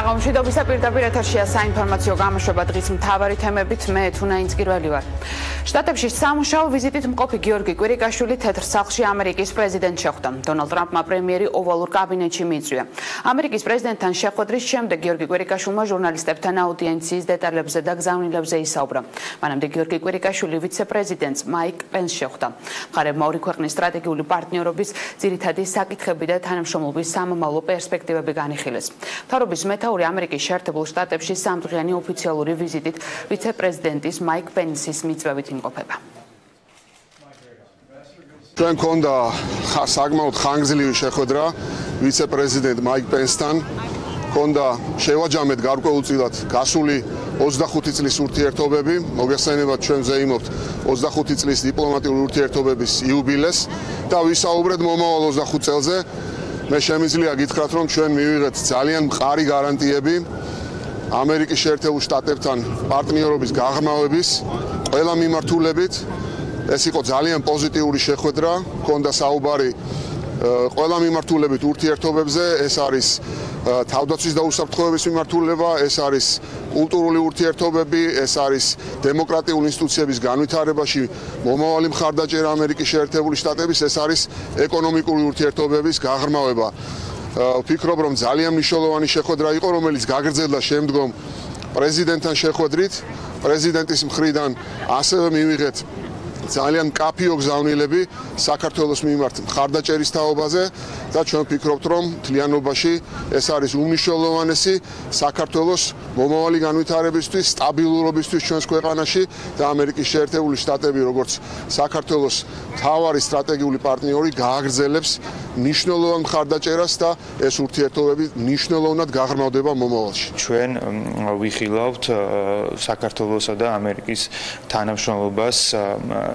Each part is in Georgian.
გამოშვებისა პირდაპირ ეთერშია საინფორმაციო გამოშვება დღის მთავარი თემებით მე თუნაინც პირველი ვარ. შტატებში სამუშაო ვიზიტით მყოფი გიორგი კვირიკაშვილი თეთრ სახლში ამერიკის პრეზიდენტს შეხვდა. დონალდ ტრამპმა პრემიერი ოვალურ კაბინეტში მიიწვია. ამერიკის პრეზიდენტთან შეხვედრის შემდეგ გიორგი კვირიკაშვილმა ჟურნალისტებთან აუდიენციის დეტალებზე და გზავნილებზე ისაუბრა. მანამდე გიორგი კვირიკაშვილი ვიცე-პრეზიდენტს მაიკ პენსს შეხვდა. მხარეებმა ორი ქვეყნის სტრატეგიული პარტნიორობის ძირითადი საკითხები და თანამშრომლობის სამომავლო პერსპექტივები განიხილეს. მთავრობის მეთაური ამერიკის შეერთებულ შტატებში სამდღიანი ოფიციალური ვიზიტით ვიცე-პრეზიდენტის მაიკ პენსის მიწვევით იმყოფება. ჩვენ გქონდა საკმაოდ ხანგრძლივი შეხვედრა ვიცე-პრეზიდენტ მაიკ პენსთან. გქონდა შევაჯამეთ გარკვეულწილად გასული 25 წლის ურთიერთობები. მოგეხსენებათ, ჩვენ ვზეიმობთ 25 წლის დიპლომატიური ურთიერთობების იუბილეს და ვისაუბრეთ მომავალ 25 წელზე. მე შემიძლია გითხრათ, რომ ჩვენ მივიღეთ ძალიან მყარი გარანტიები ამერიკის შეერთებულ შტატებთან პარტნიორობის გაღრმავების ყველა მიმართულებით. ეს იყო ძალიან პოზიტიური შეხვედრა, ჰქონდა საუბარი ყველა მიმართულებით ურთიერთობებზე, ეს არის თავდაცვის და უსაფრთხოების მიმართულება, ეს არის კულტურული ურთიერთობები, ეს არის დემოკრატიული ინსტიტუციების განვითარებაში მომავალი მხარდაჭერა ამერიკის შეერთებული შტატების, ეს არის ეკონომიკური ურთიერთობების გაღრმავება. ვფიქრობ, რომ ძალიან მნიშვნელოვანი შეხვედრა იყო, რომელიც გაგრძელდა შემდგომ პრეზიდენტთან შეხვედრით. პრეზიდენტის მხრიდან ასევე მივიღეთ ძალიან მკაფიო გზავნილები საქართველოს მიმართ მხარდაჭერის თაობაზე და ჩვენ ვფიქრობთ, რომ მთლიანობაში ეს არის უმნიშვნელოვანესი საქართველოს მომავალი განვითარებისთვის, სტაბილურობისთვის ჩვენს ქვეყანაში და ამერიკის შეერთებული შტატები, როგორც საქართველოს მთავარი სტრატეგიული პარტნიორი, გააგრძელებს მნიშვნელოვან მხარდაჭერას და ეს ურთიერთობები მნიშვნელოვნად გაღრმავდება მომავალში. ჩვენ ვიხილავთ საქართველოსა და ამერიკის თანამშრომლობას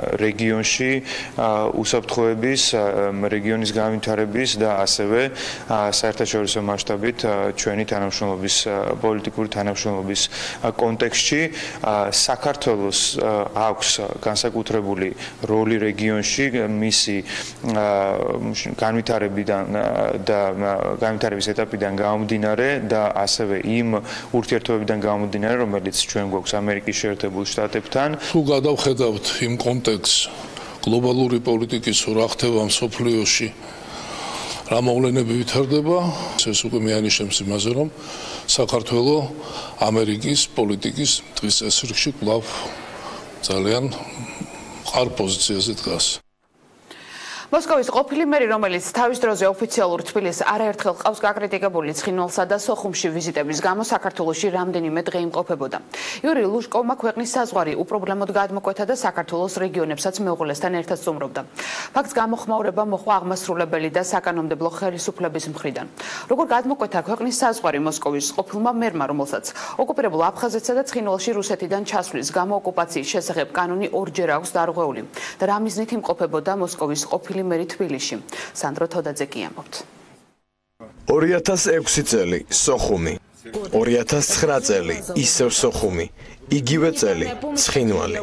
რეგიონში უსაფრთხოების, რეგიონის განვითარების და ასევე საერთაშორისო მასშტაბით ჩვენი თანამშრომლობის, პოლიტიკური თანამშრომლობის კონტექსტში საქართველოს აქვს განსაკუთრებული როლი რეგიონში მისი განვითარებიდან და განვითარების ეტაპიდან გამომდინარე და ასევე იმ ურთიერთობებიდან გამომდინარე, რომელიც ჩვენ გვაქვს ამერიკის შეერთებულ შტატებთან. თუ გადავხედავთ იმ კონტექსტს გლობალური პოლიტიკის რა ხდება მსოფლიოში, რა მოვლენები ვითარდება, ეს უკვე მეანიშნებს იმაზე, რომ საქართველოს ამერიკის პოლიტიკის დღის წესრიგში კვლავ ძალიან მყარ პოზიციაზე დგას. მოსკოვის ყოფილი მერი, რომელიც თავის დროზე ოფიციალურ თბილისს არაერთხელ ყავს გაკრიტიკებული ცხინვალსა და სოხუმში ვიზიტების გამო საქართველოში რამდენიმე დღე იმყოფებოდა. იური ლუშკოვმა ქვეყნის საზღვარი უპრობლემოდ გადმოკვეთა და საქართველოს რეგიონებსაც მეუღლესთან ერთად სტუმრობდა. ფაქტს გამოხმაურება მოჰყვა აღმასრულებელი და საკანონმდებლო ხელისუფლების მხრიდან. როგორ გადმოკვეთა ქვეყნის საზღვარი მოსკოვის ყოფილმა მერმა, რომელსაც ოკუპირებულ აფხაზეთსა და ცხინვალში რუსეთიდან ჩასვლის გამო ოკუპაციის შესახებ კანონი ორჯერ აქვს დარღვეული და რა მიზნით იმყოფებოდა მოსკოვის ყოფილი მერი თბილისში. სანდრო თოდაძე კი ამბობს. 2006 წელი სოხუმი, 2009 წელი ისევ სოხუმი, იგივე წელი ცხინვალი.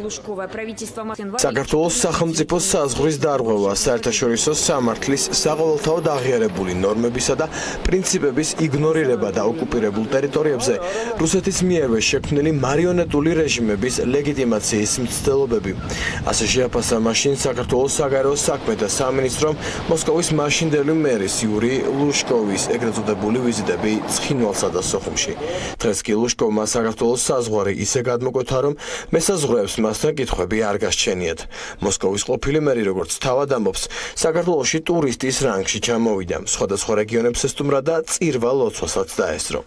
საქართველოს სახელმწიფოს საზღვრის დარღვევა საერთაშორისო სამართლის საყოველთაოდ აღიარებული ნორმებისა და პრინციპების იგნორირება და ოკუპირებულ ტერიტორიებზე რუსეთის მიერვე შექმნილი მარიონეტული რეჟიმების ლეგიტიმაციის მცდელობები. ასე შეაფასა მაშინ საქართველოს საგარეო საქმეთა სამინისტრომ მოსკოვის მაშინდელი მერის იური ლუშკოვის ეგრეთ წოდებული ვიზიტები ცხინვალსა და სოხუმში. დღეს კი ლუშკოვმა საქართველოს საზღვარი ისე მოკვეთა, რომ მესაზღვრეებს მასთან კითხვები არ გასჩენიათ. მოსკოვის ყოფილი მერი, როგორც თავად ამბობს, საქართველოში ტურისტის რანგში ჩამოვიდა, სხვადასხვა რეგიონებს ესტუმრა და წირვა ლოცვასაც დაესწრო.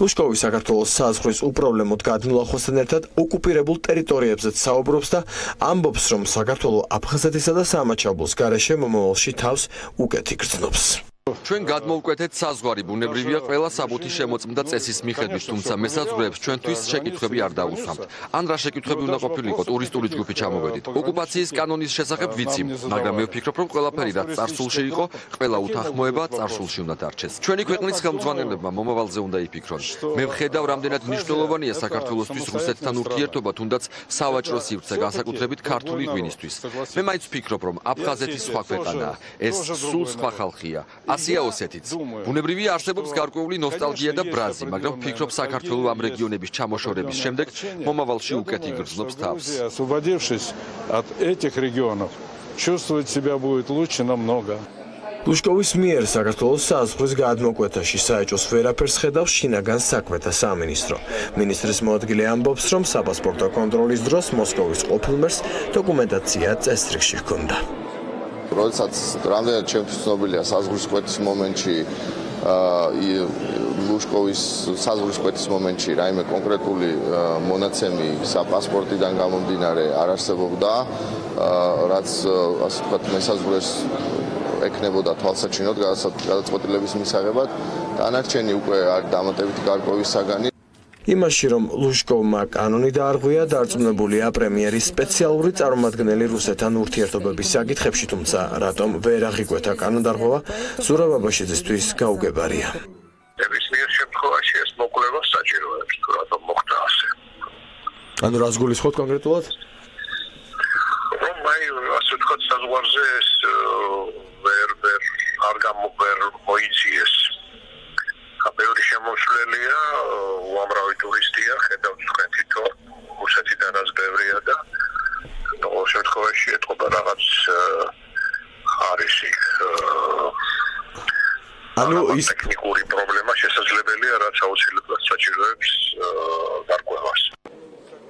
ლუშკოვი საქართველოს საზღვრის უპრობლემოდ გადმილახვასთან ერთად ოკუპირებულ ტერიტორიებზეც საუბრობს და ამბობს, რომ საქართველოს აფხაზეთისა და სამაჩაბლოს გარეშე მომავალში თავს უკეთ იგრძნობს. ჩვენ გადმოვკვეთეთ საზღვარი, ბუნებრივია ყველა საბუთის შემოწმდა წესის მიხედვით, თუმცა მესაზღვრეებს ჩვენთვის შეკითხვები არ დაუსვამთ. ან რა შეკითხვები უნდა ყოფილიყო ტურისტული ჯგუფი ჩამოვედით. ოკუპაციის კანონის შესახებ ვიცი, მაგრამ მე ვფიქრობ, რომ ყველაფერი რაც წარსულში იყო, ყველა უთანხმოება წარსულში უნდა დარჩეს. ჩვენი ქვეყნის ხელმძღვანელებმა მომავალზე უნდა იფიქრონ. მე ვხედავ, რამდენად მნიშვნელოვანია საქართველოსთვის რუსეთთან ურთიერთობა, თუნდაც სავაჭრო სივრცე, განსაკუთრებით ქართული ღვინისთვის. მე მაინც ვფიქრობ, რომ აფხაზეთი სხვა ქვეყანაა. ეს სულ სხვა ხალხია. ასია ოსეთიც. ბუნებრივია არსებობს გარკვეული ნოსტალგია და ბრაზი, მაგრამ ვფიქრობ საქართველოს ამ რეგიონების ჩამოშორების შემდეგ მომავალში უკეთ იგრძნობს თავს. Чувствовать себя будет лучше намного. ლუშკოვის მიერ საქართველოს საზღვრის გადმოკვეთაში საეჭვოს ვერაფერს ხედავს შინაგან საქმეთა სამინისტრო. მინისტრის მოადგილე ამბობს, რომ საპასპორტო კონტროლის დროს მოსკოვის ყოფილმერს დოკუმენტაცია წესრიგში ჰქონდა. როდესაც რამდენად ჩემთვის ცნობილია საზღვრის კვეთის მომენტში ლუშკოვის საზღვრის კვეთის მომენტში რაიმე კონკრეტული მონაცემი საპასპორტიდან გამომდინარე არ არსებობდა, რაც ასე ვთქვათ მესაზღვრეს ეკნებოდა თვალსაჩინოდ გადაწყვეტილების მისაღებად. დანარჩენი უკვე არის დამატებითი გარკვევის საგანი. იმაში, რომ ლუშკოვმა კანონი დაარღვია, დარწმუნებულია პრემიერის სპეციალური წარმომადგენელი რუსეთთან ურთიერთობების საკითხებში, თუმცა რატომ ვერ აღიკვეთა კანონდარღვევა, ზურაბ აბაშიძისთვის გაუგებარია. ნებისმიერ შემთხვევაში ეს მოკვლევა საჭიროებს, თუ რატომ მოხდა ასე. ანუ რას გულისხმობთ კონკრეტულად? რომ ასე ვთქვათ, საზღვარზე ეს ვერ მოიძიეს. ბევრი შემოსვლელია, უამრავი ტურისტია, ხედავთ თქვენ თვითონ, რუსეთიდანაც ბევრია და ყოველ შემთხვევაში ეთყობა რაღაც არის იქ ის ტექნიკური პრობლემა შესაძლებელია, რაც აუცილებლად საჭიროებს გარკვევას.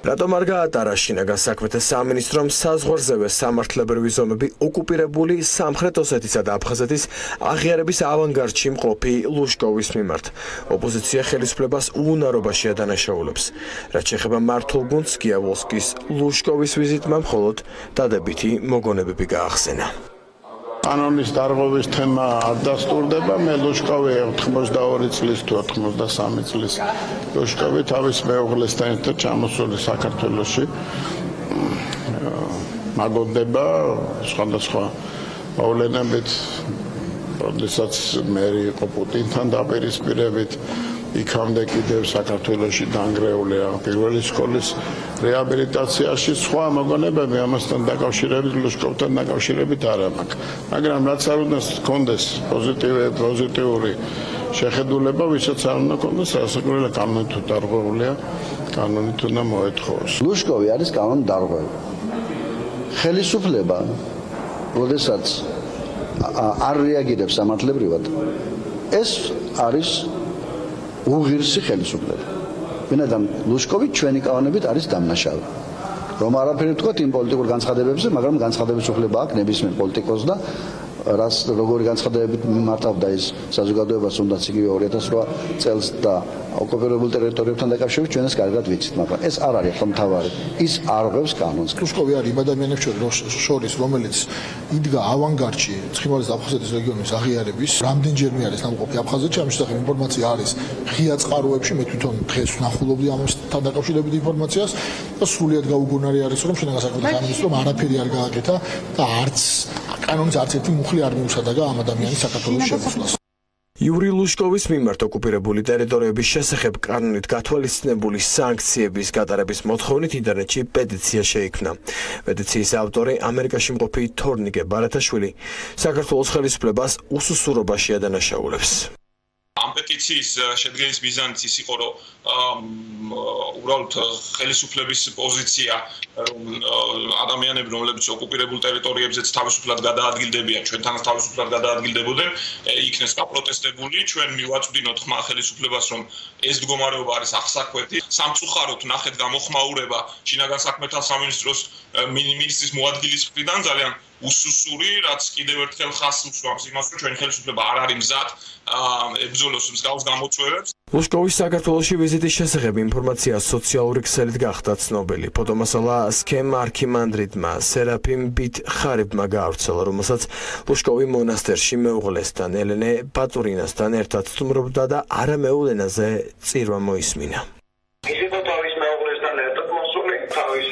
რატომ არ გაატარა შინაგან საქმეთა სამინისტრომ საზღვარზევე სამართლებრივი ზომები ოკუპირებული სამხრეთ ოსეთისა და აფხაზეთის აღიარების ავანგარდში მყოფი ლუშკოვის მიმართ. ოპოზიცია ხელისუფლებას უუნარობაში ადანაშაულებს. რაც შეეხება მართულ გუნდს, გიავოლსკის ლუშკოვის ვიზიტმა მხოლოდ დადებითი მოგონებები გაახსენა. კანონის დარღვევის თემა არ დასტურდება. მე ლუშკოვი 82 წლის თუ 83 წლის ლუშკოვი თავის მეუღლესთან ერთად ჩამოსული საქართველოში მაგოდება სხვადასხვა მოვლენებით, როდესაც მე იყო პუტინთან დაპირისპირებით, იქამდე კიდევ საქართველოში დანგრეულია პირველი სკოლის რეაბილიტაციაში, სხვა მოგონებები ამასთან დაკავშირებით, ლუშკოვთან დაკავშირებით არ მაქვს. მაგრამ რაც არ უნდა გქონდეს პოზიტიური შეხედულება, ვისაც არ უნდა გქონდეს, რასაკვირველია კანონით დარღვეულია, კანონით უნდა მოეთხოვოს. ლუშკოვი არის კანონდარღვევი. ხელისუფლება, როდესაც არ რეაგირებს სამართლებრივად, ეს არის უღირსი ხელისუფლება. ვინაიდან ლუშკოვი ჩვენი კანონებით არის დამნაშავე. რომ არაფერი თქვა იმ პოლიტიკურ განცხადებებზე, მაგრამ განცხადების უფლება აქვს ნებისმიერ პოლიტიკოსს და რაც როგორი განცხადებებით მიმართავდა ის საზოგადოებას, თუნდაც იგივე 2008 წელს და ოკუპირებულ ტერიტორიებთან დაკავშირებით ჩვენ ეს კარგად ვიცით, მაგრამ ეს არ არის ხო მთავარი. ის არღვევს კანონს. ლუშკოვი არის იმ ადამიანებს შორის, რომელიც იდგა ავანგარდში ცხინვალის და აფხაზეთის რეგიონის აღიარების. რამდენჯერმე არის ნამყოფი აფხაზეთში, ამის შესახებ ინფორმაცია არის ღია წყაროებში. მე თვითონ დღეს ვნახულობდი ამასთან დაკავშირებით ინფორმაციას და სრულიად გაუგონარი არის, რომ შინაგან საქმეთა სამინისტრომ არაფერი არ გააკეთა და არც კანონის არც ერთი მუხლი არ მიუსადაგა ამ ადამიანის საქართველოს შემოსვლას. იური ლუშკოვის მიმართ ოკუპირებული ტერიტორიების შესახებ კანონით გათვალისწინებული სანქციების გატარების მოთხოვნით ინტერნეტში პეტიცია შეიქმნა. პეტიციის ავტორი ამერიკაში მყოფი თორნიკე ბარათაშვილი საქართველოს ხელისუფლებას უსუსურობაში ადანაშაულებს. ამ პეტიციის შედგენის მიზანიც ის იყო, რომ უბრალოდ ხელისუფლების პოზიცია, რომ ადამიანები, რომლებიც ოკუპირებულ ტერიტორიებზეც თავისუფლად გადაადგილდებიან, ჩვენთანაც თავისუფლად გადაადგილდებოდნენ, იქნეს გაპროტესტებული. ჩვენ მივაწვდინოთ ხმა ხელისუფლებას, რომ ეს მდგომარეობა არის აღსაკვეთი. სამწუხაროდ ნახეთ გამოხმაურება შინაგან საქმეთა სამინისტროს მინისტრის მოადგილის მხრიდან ძალიან უსუსური, რაც კიდევ ერთხელ ხაზს უსვამს იმას, რომ ჩვენი ხელისუფლება არ არის მზად ებრძოლოს მსგავს გამოწვევებს. ლუშკოვის საქართველოში ვიზიტის შესახებ ინფორმაცია სოციალური ქსელით გახდა ცნობილი. ფოტომასალა სქემ არქიმანდრიტმა სერაფიმ ბით ხარიბმა გაავრცელა, რომელსაც ლუშკოვი მონასტერში მეუღლესთან ელენე ბატურინასთან ერთად სტუმრობდა და არამეულ ენაზე წირვა მოისმინა. თავის მეუღლესთან ერთად მოსული, თავის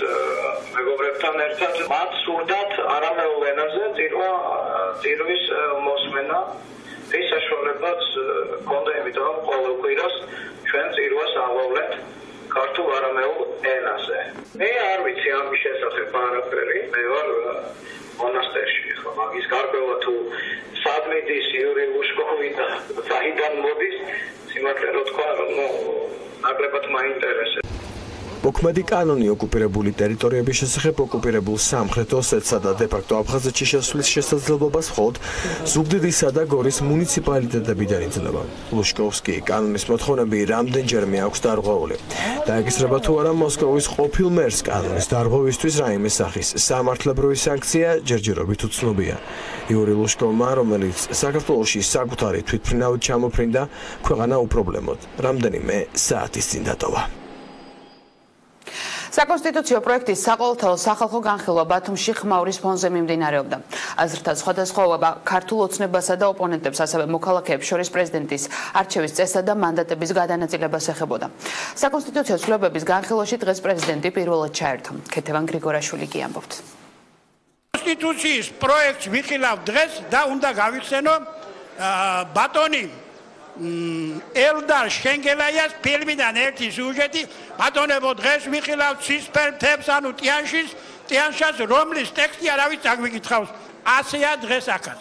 მეგობრებთან ერთად მათ სურდათ არამეულ ენაზე წირვის მოსმენა. ეს საშუალებაც ჰქონდა, იმიტომ რომ ყოველ კვირას ჩვენ წირვას ავავლეთ ქართულ არამეულ ენაზე. მე არ ვიცი ამის შესახებ არაფერი. მე ვარ მონასტერში, ხო, მაგის გარკვევა თუ სადმიდის იური ლუშკოვი და საიდან მოდის, სიმართლე რო თქვა, რომ ნაკლებად მაინტერესებს. მოქმედი კანონი ოკუპირებული ტერიტორიების შესახებ ოკუპირებულ სამხრეთ ოსეთსა და დე-ფაქტო აფხაზეთში შესვლის შესაძლებლობას მხოლოდ ზუგდიდისა და გორის მუნიციპალიტეტებიდან იძლევა. ლუშკოვს კი კანონის მოთხოვნები რამდენჯერმე აქვს დარღვეული. დაეკისრება თუ არა მოსკოვის ყოფილ მერს კანონის დარღვევისთვის რაიმე სახის სამართლებრივი სანქცია ჯერჯერობით უცნობია. იური ლუშკოვმა, რომელიც საქართველოში საკუთარი თვითმფრინავით ჩამოფრინდა, ქვეყანა უპრობლემოდ რამდენიმე საათის წინ დატოვა. საკონსტიტუციო პროექტის საყოველთაო სახალხო განხილვა ბათუმში ხმაურის ფონზე მიმდინარეობდა. აზრთა სხვადასხვაობა ქართულ ოცნებასა და ოპონენტებს, ასევე მოქალაქეებს შორის პრეზიდენტის არჩევის წესსა და მანდატების გადანაწილებას ეხებოდა. საკონსტიტუციო ცვლილებების განხილვაში დღეს პრეზიდენტი პირველად ჩაერთო. ქეთევან გრიგორაშვილი კი ამბობთ. კონსტიტუციის პროექტს ვიხილავ დღეს და უნდა გავიხსენო ბატონი ელდარ შენგელაიას ფილმიდან ერთი სიუჟეტი ბატონებო დღეს ვიხილავ ცისფერ მთებს ანუ ტიანშას რომლის ტექსტი არავის წაგვიკითხავს ასეა დღეს აქაც.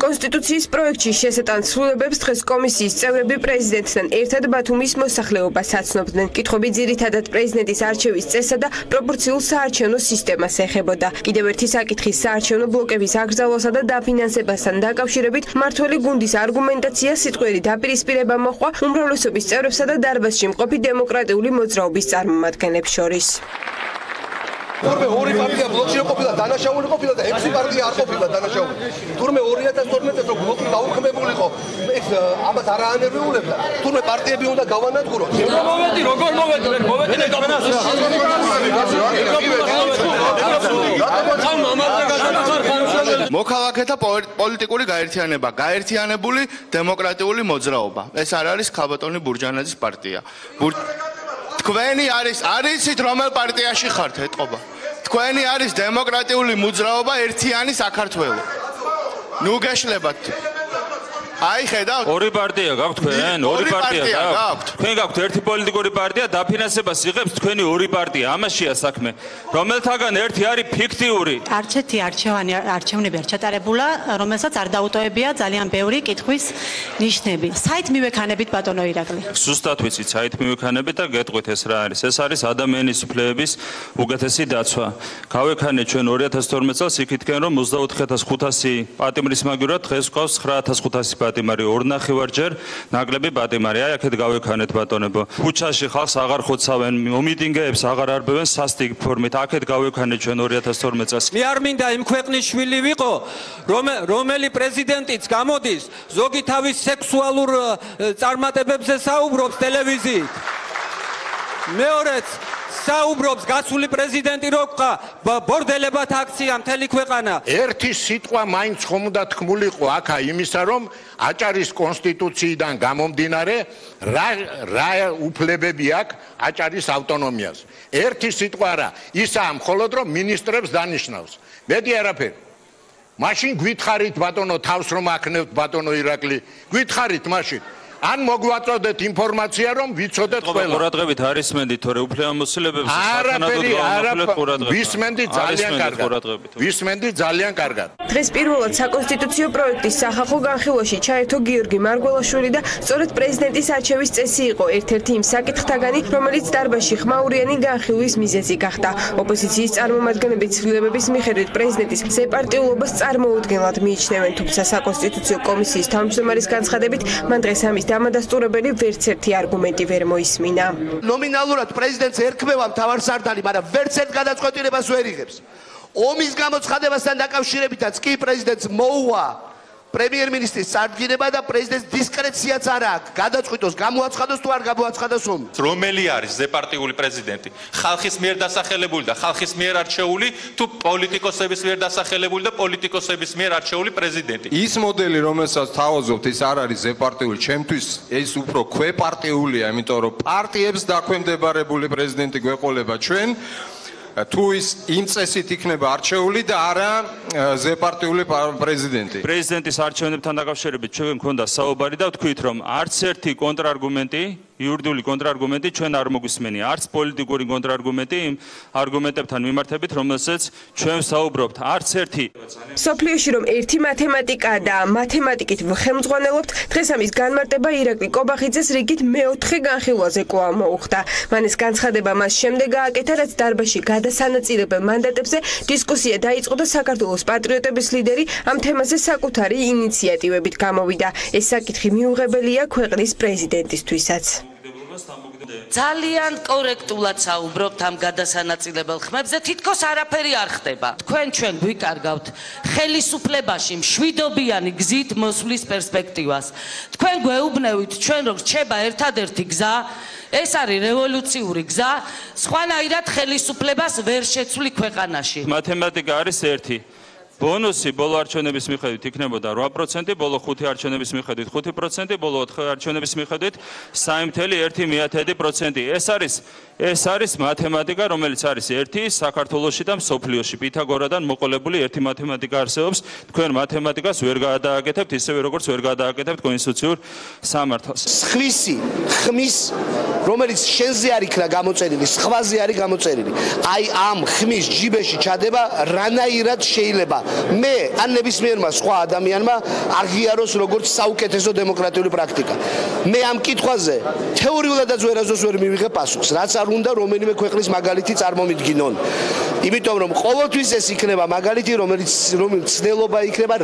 კონსტიტუციის პროექტში შესეტან ცვლილებებს დღეს კომისიის წევრები პრეზიდენტთან ერთად ბათუმის მოსახლეობას აცნობდნენ. კითხვები ძირითადად პრეზიდენტის არჩევის წესსა და პროპორციულ საარჩევნო სისტემას ეხებოდა. კიდევ ერთი საკითხი საარჩევნო ბლოკების აკრძალვასა და დაფინანსებასთან დაკავშირებით მმართველი გუნდის არგუმენტაცია სიტყვიერი დაპირისპირება მოჰყვა უმრავლესობის წევრებსა და დარბაზში მყოფი დემოკრატიული მოძრაობის წარმომადგენლებს შორის. თურმე ორი პარტია ბლოკში რო ყოფილა დანაშაული ყოფილა და 6 პარტია არ ყოფილა დანაშაული. თურმე 2012 წელს რო ბლოკი დაუქმებულიყო, ეს ამას არ აანერვიულებდა. თურმე პარტიები უნდა გავანადგუროთ. მოვედი, როგორ მოვედი, მოქალაქეთა პოლიტიკური გაერთიანება, გაერთიანებული დემოკრატიული მოძრაობა. ეს არ არის ქალბატონი ბურჯანაძის პარტია. თქვენი არიცით რომელ პარტიაში ხართ ეტყობა. თქვენი არის დემოკრატიული მოძრაობა ერთიანი საქართველო. ნუ გეშლებათ. აი ხედავთ? ორი პარტია გაქვთ თქვენ? ორი პარტია გაქვთ. თქვენ გაქვთ ერთი პოლიტიკური პარტია, დაფინანსებას იღებს თქვენი ორი პარტია. ამაშია საქმე. რომელთაგან ერთი არის ფიქტიური. არჩეთი არჩევნები არ ჩატარებულა, რომელსაც არ დაუტოვებია ძალიან ბევრი კითხვის ნიშნები. საით მივექანებით ბატონო ირაკლი? სუსტად ვიცით საით მივექანებით და გეტყვით ეს რა არის. ეს არის ადამიანის უფლებების უგეთესი დაცვა. გავექანეთ ჩვენ 2012 წელს იქითკენ რომ 24500 პატიმრის მაგივრად დღეს გვყავს 9500 პატიმარი 2.5-ჯერ ნაკლები პატიმარი. აი აქეთ გავექანეთ ბატონებო. ქუჩაში ხალხს აღარ ხოცავენ, მომიტინგეებს აღარ არბევენ სასტიკ ფორმით. აქეთ გავექანეთ ჩვენ 2012 წელს. მე არ მინდა იმ ქვეყნის შვილი ვიყო, რომელი პრეზიდენტიც გამოდის, ზოგი თავის სექსუალურ წარმატებებზე საუბრობს ტელევიზიით. მეორეც საუბრობს გასული პრეზიდენტი როქა ბორდელებად აქცია მთელი ქვეყანა. ერთი სიტყვა მაინც ხომ უნდა თქმულიყო აქა იმისა რომ აჭარის კონსტიტუციიდან გამომდინარე რა უფლებები აქვს აჭარის ავტონომიას. ერთი სიტყვა არა, ისაა მხოლოდ რომ მინისტრებს დანიშნავს. მეტი არაფერი. მაშინ გვითხრით ბატონო თავს რომ აქნევთ ბატონო ირაკლი, გვითხრით მაშინ. ან მოგვაწოდეთ ინფორმაცია რომ ვიცოდეთ ყველა. ყურადღებით არის მენდი თორე უფლებამოსილებებს არაფერი ვისმენდი ძალიან კარგად. ვისმენდი ძალიან კარგად. დღეს პირველად საკონსტიტუციო პროექტის სახალხო განხილვაში ჩაერთო გიორგი მარგველაშვილი და სწორედ პრეზიდენტის არჩევის წესი იყო ერთ-ერთი იმ საკითხთაგანი, რომელიც დარბაზში ხმაურიანი განხილვის მიზეზი გახდა. ოპოზიციის წარმომადგენლები ცვლილებების მიხედვით პრეზიდენტის ზეპარტიულობას წარმოუდგენლად მიიჩნევენ, თუმცა საკონსტიტუციო კომისიის თავმჯდომარის განცხადებით მან დღეს ამის დამადასტურებელი ვერც ერთი არგუმენტი ვერ მოისმინა. ნომინალურად პრეზიდენტს ერქმევა მთავარსარდალი, მაგრამ ვერც ერთ გადაწყვეტილებას ვერ იღებს. ომის გამოცხადებასთან დაკავშირებითაც კი პრეზიდენტს მოუვა პრემიერ-მინისტრის წარდგინება და პრეზიდენტს დისკრეციაც არ აქვს. გადაწყვიტოს გამოაცხადოს თუ არ გამოაცხადოს ომი. რომელი არის ზეპარტიული პრეზიდენტი? ხალხის მიერ დასახელებული და ხალხის მიერ არჩეული თუ პოლიტიკოსების მიერ დასახელებული და პოლიტიკოსების მიერ არჩეული პრეზიდენტი? ის მოდელი, რომელსაც თავაზობთ, ის არ არის ზეპარტიული. ჩემთვის ეს უფრო ქვეპარტიულია, იმიტომ რომ პარტიებს დაქვემდებარებული პრეზიდენტი გვეყოლება ჩვენ. თუ ის იმ წესით იქნება არჩეული და არა ზეპარტიული პრეზიდენტი. პრეზიდენტის არჩევნებთან დაკავშირებით ჩვენ გვქონდა საუბარი და ვთქვით რომ არც ერთი კონტრარგუმენტი იურიდიული კონტრარგუმენტი ჩვენ არ მოგვისმენია. არც პოლიტიკური კონტრარგუმენტი იმ არგუმენტებთან მიმართებით, რომელსაც ჩვენ ვსაუბრობთ. არც ერთი. სოფლიოში რომ ერთი მათემატიკაა და მათემატიკით ვხელმძღვანელობთ, დღეს ამის განმარტება ირაკლი კობახიძეს რიგით მეოთხე განხილვაზე კვლავ მოუხდა. მან ეს განცხადება მას შემდეგ გააკეთა, რაც დარბაზში გადასანაწილებელ მანდატებზე დისკუსია დაიწყო და საქართველოს პატრიოტების ლიდერი ამ თემაზე საკუთარი ინიციატივებით გამოვიდა. ეს საკითხი მიუღებელია ქვეყნის პრეზიდენტისთვისაც. ძალიან კორექტულად საუბრობთ ამ გადასანაწილებელ ხმებზე, თითქოს არაფერი არ ხდება. ჩვენ გვიკარგავთ ხელისუფლებაში მშვიდობიანი გზით მოსვლის პერსპექტივას. თქვენ გვეუბნევით, ჩვენ რო რჩება ერთადერთი გზა, ეს არის რევოლუციური გზა, სხვანაირად ხელისუფლებას ვერ შეცვლი ქვეყანაში. მათემატიკა არის ერთი. ბონუსი ბოლო არჩევნების მიხედვით იქნებოდა 8%, ბოლო 5 არჩევნების მიხედვით 5%, ბოლო 4 არჩევნების მიხედვით 3.1%. ეს არის მათემატიკა, რომელიც არის ერთი საქართველოში და მსოფლიოში. პითაგორადან მოყოლებული ერთი მათემატიკა არსებობს. თქვენ მათემატიკას ვერ გადააკეთებთ ისევე როგორც ვერ გადააკეთებთ კონსტიტუციურ სამართალს. ხმის რომელიც შენზე არ იქნა გამოწერილი, სხვაზე არის გამოწერილი. აი ამ ხმის ჯიბეში ჩადება რანაირად შეიძლება მე ან ნებისმიერმა სხვა ადამიანმა არ ღიაროს როგორც საუკეთესო დემოკრატიული პრაქტიკა. მე ამ კითხვაზე თეორიულადაც ვერასდროს ვერ მივიღე პასუხს, რაც არ უნდა რომელიმე ქვეყნის მაგალითი წარმომიდგინონ. იმიტომ რომ ყოველთვის ეს იქნება მაგალითი, რომელიც ცნელობა იქნება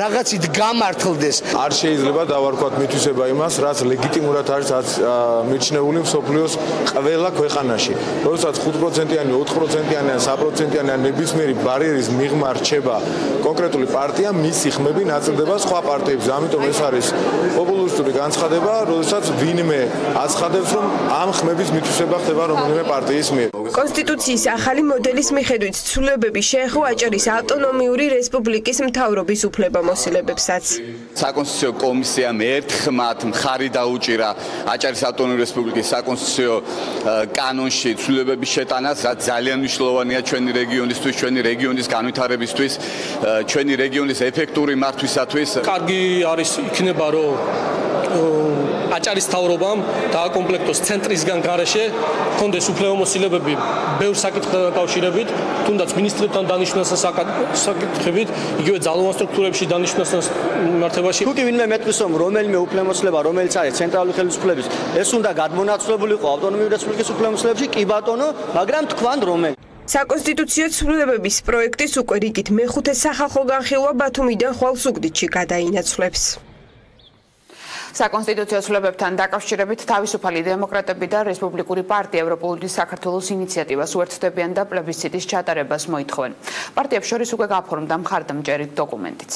რაღაცით გამართლდეს. არ შეიძლება დავარქვათ მითვისება იმას, რაც ლეგიტიმურად არის მიჩნეული მსოფლიოს ყველა ქვეყანაში. როდესაც 5%-იანი, 4%-იანი, 3%-იანი ნებისმიერი ბარიერის მიღმა რჩება კონკრეტული პარტია, მისი ხმები ნაწილდება სხვა პარტიებზე. ამიტომ ეს არის პოპულისტური განცხადება, როდესაც ვინმე აცხადებს, რომ ამ ხმების მითვისება ხდება რომელიმე პარტიის მიერ. კონსტიტუციის ახალი მოდელის მიხედვით ცვლილებები შეეხო აჭარის ავტონომიური რესპუბლიკის მთავრობის უფლებამოსილებებსაც. საკონსტიტუციო კომისიამ ერთხმად მხარი დაუჭირა აჭარის ავტონომიური რესპუბლიკის საკონსტიტუციო კანონში ცვლილებების შეტანას, რაც ძალიან მნიშვნელოვანია ჩვენი რეგიონისთვის, ჩვენი რეგიონის განვითარებისთვის, ჩვენი რეგიონის ეფექტური მართვისათვის. კარგი არის იქნება, რომ აჭარის მთავრობამ დააკომპლექტოს ცენტრისგან გარეშე კონდეს უფლებამოსილებები ბევრ საკითხთან დაკავშირებით, თუნდაც მინისტრებთან დანიშვნასთან საკითხებით, იგივე ძალოვან სტრუქტურებში დანიშვნასთან მიმართებაში. თუ კი ვინმე მეტყვის, რომ რომელიმე უფლებამოსილება, რომელიც არის ცენტრალური ხელისუფლების, ეს უნდა გადმონაცვლებულიყო ავტონომიური რესპუბლიკის უფლებამოსილებებში, კი ბატონო, მაგრამ თქვან რომელი საკონსტიტუციო ცვლილებების პროექტის უკვე რიგით მეხუთე სახალხო განხილვა ბათუმიდან ხვალ ზუგდიდში გადაინაცვლებს. საკონსტიტუციო ცვლილებებთან დაკავშირებით თავისუფალი დემოკრატები და რესპუბლიკური პარტია ევროპული საქართველოს ინიციატივას უერთდებიან და პლებისციტის ჩატარებას მოითხოვენ. პარტიებს შორის უკვე გაფორმდა მხარდამჭერი დოკუმენტიც.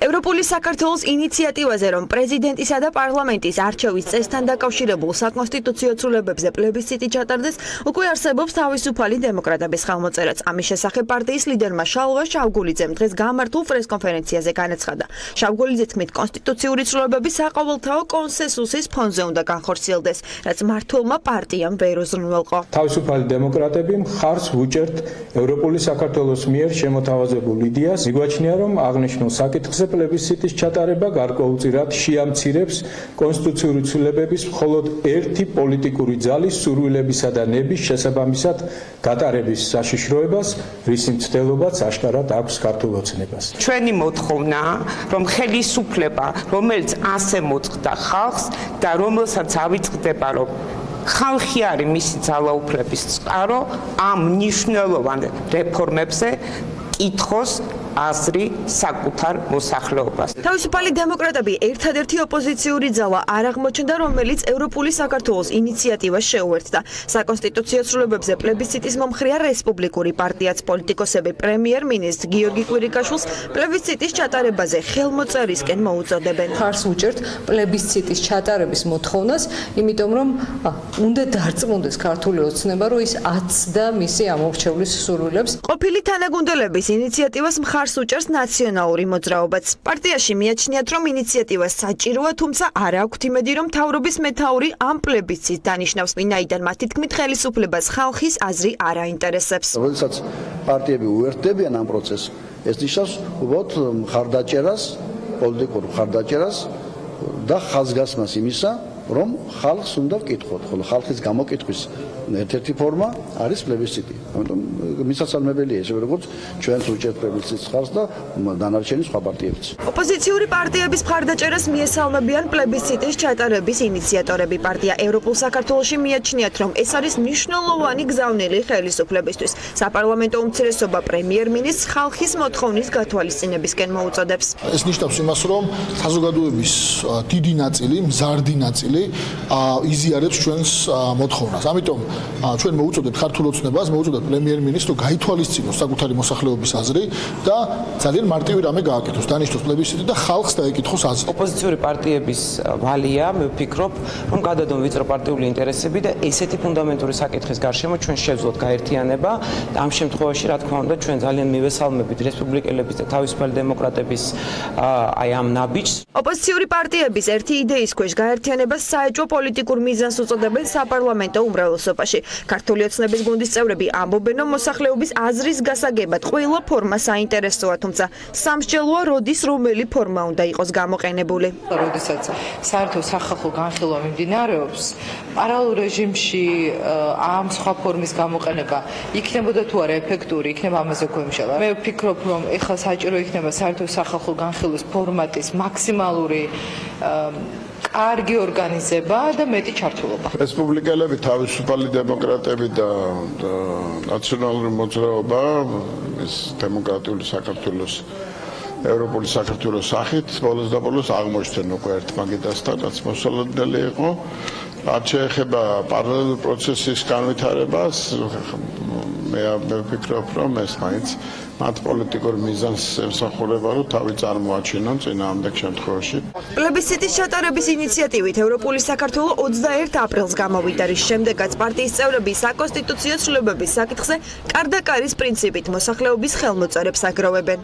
ევროპული საქართველოს ინიციატივაზე, რომ პრეზიდენტისა და პარლამენტის არჩევის წესთან დაკავშირებულ საკონსტიტუციო ცვლილებებზე პლებისციტი ჩატარდეს, უკვე არსებობს თავისუფალი დემოკრატების ხელმოწერაც. ამის შესახებ პარტიის ლიდერმა შალვა შავგულიძემ დღეს გამართულ პრესკონფერენციაზე განაცხადა. შავგულიძე თქმით, კონსტიტუციური ცვლილებები საყოველთაო კონსენსუსის ფონზე უნდა განხორციელდეს, რაც მმართველმა პარტიამ ვერ უზრუნველყო. თავისუფალი დემოკრატები მხარს ვუჭერთ ევროპული საქართველოს მიერ შემოთავაზებულ იდეას. მიგვაჩნია, რომ აღნიშნულ საკითხზე პლებისციტის ჩატარება გარკვეულწილად შეამცირებს კონსტიტუციური ცვლილებების მხოლოდ ერთი პოლიტიკური ძალის სურვილებისა და ნების შესაბამისად გატარების საშიშროებას, რის მცდელობაც აშკარად აქვს ქართულ ოცნებას. ჩვენი მოთხოვნა, რომ ხელისუფლება, რომელიც ასე მოწყდა ხალხს და რომელსაც ავიწყდება, რომ ხალხი არის მისი ძალაუფლების წყარო, ამ მნიშვნელოვან რეფორმებზე კითხოს აზრი საკუთარ მოსახლეობას. თავისუფალი დემოკრატები ერთადერთი ოპოზიციური ძალა არ აღმოჩნდა, რომელიც ევროპული საქართველოს ინიციატივას შეუერთდა. საკონსტიტუციო ცვლილებებზე პლებისციტის მომხრეა რესპუბლიკური პარტიაც. პოლიტიკოსები პრემიერ-მინისტრ გიორგი კვირიკაშვილს პლებისციტის ჩატარებაზე ხელმოწერისკენ მოუწოდებენ. მხარს უჭერთ პლებისციტის ჩატარების მოთხოვნას, იმიტომ რომ უნდა დარწმუნდეს ქართული ოცნება, რომ ის აცდა მისი ამორჩევლის სურვილებს. ყოფილი თანაგუნდელების ინიციატივას მხარს უჭერს ნაციონალური მოძრაობაც. პარტიაში მიაჩნიათ, რომ ინიციატივა საჭიროა, თუმცა არ აქვთ იმედი, რომ მთავრობის მეთაური ამ პლებისციტს დანიშნავს, ვინაიდან მათი თქმით ხელისუფლებას ხალხის აზრი არ აინტერესებს. როდესაც პარტიები უერთდებიან ამ პროცესს, ეს ნიშნავს უბრალოდ მხარდაჭერას, პოლიტიკურ მხარდაჭერას და ხაზგასმას იმისა, რომ ხალხს უნდა ვკითხოთ, ხოლო ხალხის გამოკითხვის ერთ-ერთი ფორმა არის პლებისციტი. ამიტომ მისასალმებელია ისე როგორც ჩვენს უჭერთ პლებისციტს ხარს და დანარჩენი სხვა პარტიებიც. ოპოზიციური პარტიების მხარდაჭერას მიესალმებიან პლებისციტის ჩატარების ინიციატორები. პარტია ევროპულ საქართველოში მიაჩნიათ, რომ ეს არის მნიშვნელოვანი გზავნილი ხელისუფლებისთვის. საპარლამენტო უმცირესობა პრემიერ-მინისტრს ხალხის მოთხოვნის გათვალისწინებისკენ მოუწოდებს. ეს ნიშნავს იმას, რომ საზოგადოების დიდი ნაწილი, მზარდი ნაწილი იზიარებს ჩვენს მოთხოვნას. ამიტომ ჩვენ მოუწოდებთ ქართულ ოცნებას, მოუწოდებთ პრემიერ-მინისტრს, რომ გაითვალისწინოს საკუთარი მოსახლეობის აზრი და ძალიან მარტივი რამე გააკეთოს. დანიშნოს პლებისციტი და ხალხს დაეკითხოს აზრი. ოპოზიციური პარტიების ვალია, მე ვფიქრობ, რომ გადადონ ვიწრო პარტიული ინტერესები და ესეთი ფუნდამენტური საკითხის გარშემო ჩვენ შევძლოთ გაერთიანება. ამ შემთხვევაში, რა თქმა უნდა, ჩვენ ძალიან მივესალმებით რესპუბლიკელების და თავისუფალი დემოკრატების აი ამ ნაბიჯს. ოპოზიციური პარტიების ერთი იდეის ქვეშ გაერთიანებას საეჭვო პოლიტიკურ მიზანს უწოდებენ საპარლამენტო უმრავლესობაში. ქართული ოცნების გუნდის წევრები ამბობენ, რომ მოსახლეობის აზრის გასაგებად ყველა ფორმა საინტერესოა, თუმცა სამსჯელოა, როდის რომელი ფორმა უნდა იყოს გამოყენებული. როდესაც საერთო სახალხო განხილვა მიმდინარეობს, პარალელურ რეჟიმში ამ სხვა ფორმის გამოყენება იქნებოდა თუ არა ეფექტური, იქნება ამაზე გვემშალა. მე ვფიქრობ, რომ ეხლა საჭირო იქნება საერთო სახალხო განხილვის ფორმატის მაქსიმალური კარგი ორგანიზება და მეტი ჩართულობა. რესპუბლიკელები, თავისუფალი დემოკრატები და ნაციონალური მოძრაობა ეს დემოკრატიული საქართველოს ევროპული საქართველოს სახით ბოლოს და ბოლოს აღმოჩნდნენ უკვე ერთმაგიდასთან, რაც მოსალოდნელი იყო. რაც შეეხება პარალელურ პროცესის განვითარებას, მე ვფიქრობ, რომ ეს მაინც მათ პოლიტიკურ მიზანს ემსახურება, რომ თავი წარმოაჩინონ წინააღმდეგ შემთხვევაში. პლებისციტის ჩატარების ინიციატივით ევროპული საქართველო 21 აპრილს გამოვიდა, რის შემდეგაც პარტიის წევრები საკონსტიტუციო ცვლილებების საკითხზე კარდაკარის პრინციპით მოსახლეობის ხელმოწერებს აგროვებენ.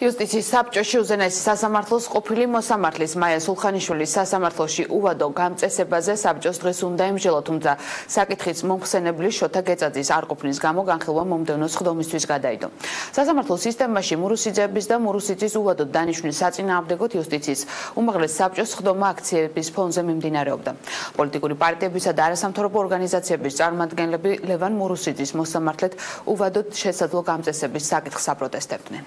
იუსტიციის საბჭოში უზენაესი სასამართლოს ყოფილი მოსამართლის მაია სულხანიშვილის სასამართლოში უვადო გამწესებაზე საბჭოს დღეს უნდა ემსჯელო, თუმცა საკითხის მომხსენებლის შოთა გეწაძის არ ყოფნის გამო განხილვა მომდევნო სხდომისთვის გადაიდო. სასამართლო სისტემაში მურუსიძეების და მურუსიძის უვადოდ დანიშვნის საწინააღმდეგოდ იუსტიციის უმაღლეს საბჭოს სხდომა აქციების ფონზე მიმდინარეობდა. პოლიტიკური პარტიებისა და არასამთავრობო ორგანიზაციების წარმომადგენლები ლევან მურუსიძის მოსამართლედ უვადოდ შესაძლო გამწესების საკითხს აპროტესტებდნენ.